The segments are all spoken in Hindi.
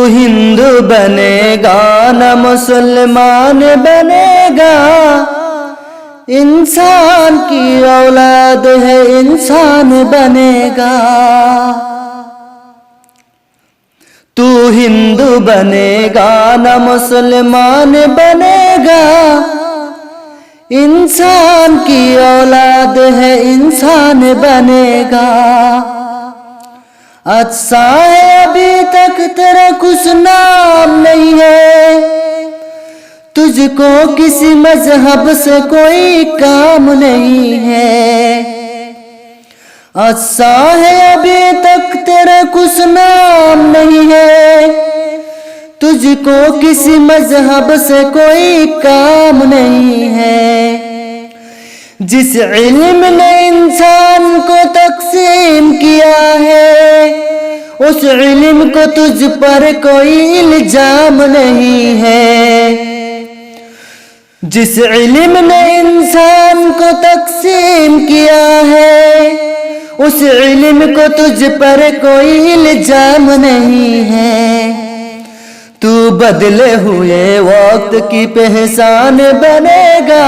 हिंदू बनेगा न मुसलमान बनेगा, इंसान की औलाद है इंसान बनेगा। तू हिंदू बनेगा न मुसलमान बनेगा, इंसान की औलाद है इंसान बनेगा। अच्छा है अभी तक तेरा कुछ नाम नहीं है, तुझको किसी मजहब से कोई काम नहीं है। अच्छा है अभी तक तेरा कुछ नाम नहीं है, तुझको किसी मजहब से कोई काम नहीं है। जिस इल्म ने इंसान को तकसीम किया है, उस इल्म को तुझ पर कोई इल्जाम नहीं है। जिस इल्म ने इंसान को तकसीम किया है, उस इल्म को तुझ पर कोई इल्जाम नहीं है। तू बदले हुए वक्त की पहचान बनेगा,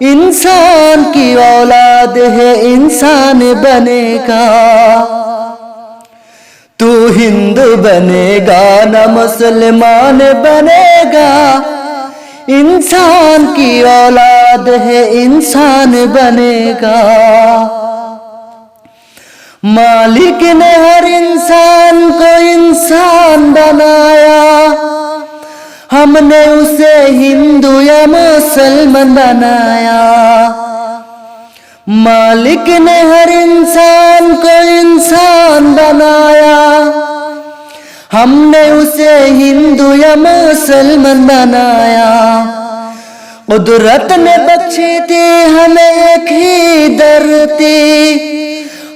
इंसान की औलाद है इंसान बनेगा। तू हिंदू बनेगा न मुसलमान बनेगा, इंसान की औलाद है इंसान बनेगा। मालिक ने हर इंसान को इंसान बनाया, हमने उसे हिंदू या मुसलमान बनाया। मालिक ने हर इंसान को इंसान बनाया, हमने उसे हिंदू या मुसलमान बनाया। कुदरत ने बख्शी थी हमें एक ही धरती,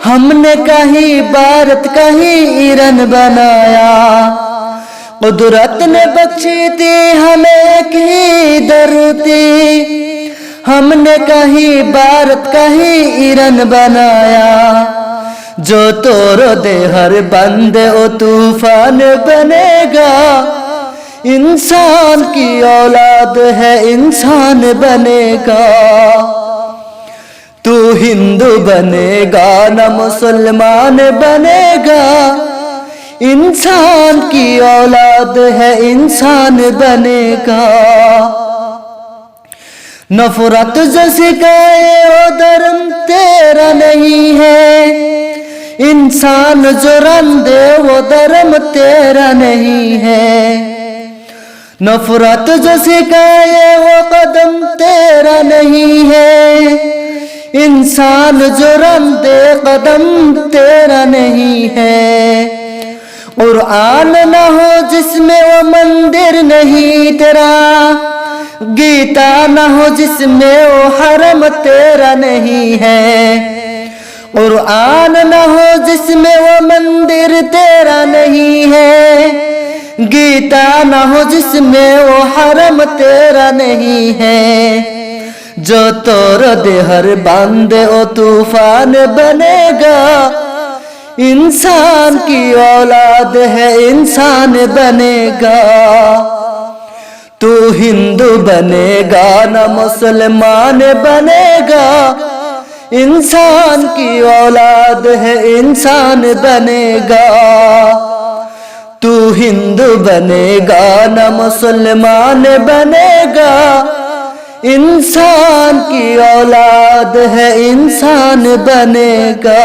हमने कहीं भारत कहीं ईरान बनाया। कुदरत ने बख्शी थी हमें एक ही धरती, हमने कहीं भारत कहीं ईरान बनाया। जो तोड़ दे हर बंदे ओ तूफान बनेगा, इंसान की औलाद है इंसान बनेगा। तू हिंदू बनेगा न मुसलमान बनेगा, इंसान की औलाद है इंसान बनेगा। नफरत जो सिखाए वो धर्म तेरा नहीं है, इंसान जो रन दे वो धर्म तेरा नहीं है। नफरत जो सिखाए वो कदम तेरा नहीं है, इंसान जो रन दे कदम तेरा नहीं है। कुरान न हो जिसमें वो मंदिर नहीं तेरा, गीता न हो जिसमें वो हरम तेरा नहीं है। कुरान न हो जिसमें वो मंदिर तेरा नहीं है, गीता न हो जिसमें वो हरम तेरा नहीं है। जो तोड़ दे हर बंदे ओ तूफान बनेगा, इंसान की औलाद है इंसान बनेगा। तू हिंदू बनेगा न मुसलमान बनेगा, इंसान की औलाद है इंसान बनेगा। तू हिंदू बनेगा न मुसलमान बनेगा, इंसान की औलाद है इंसान बनेगा।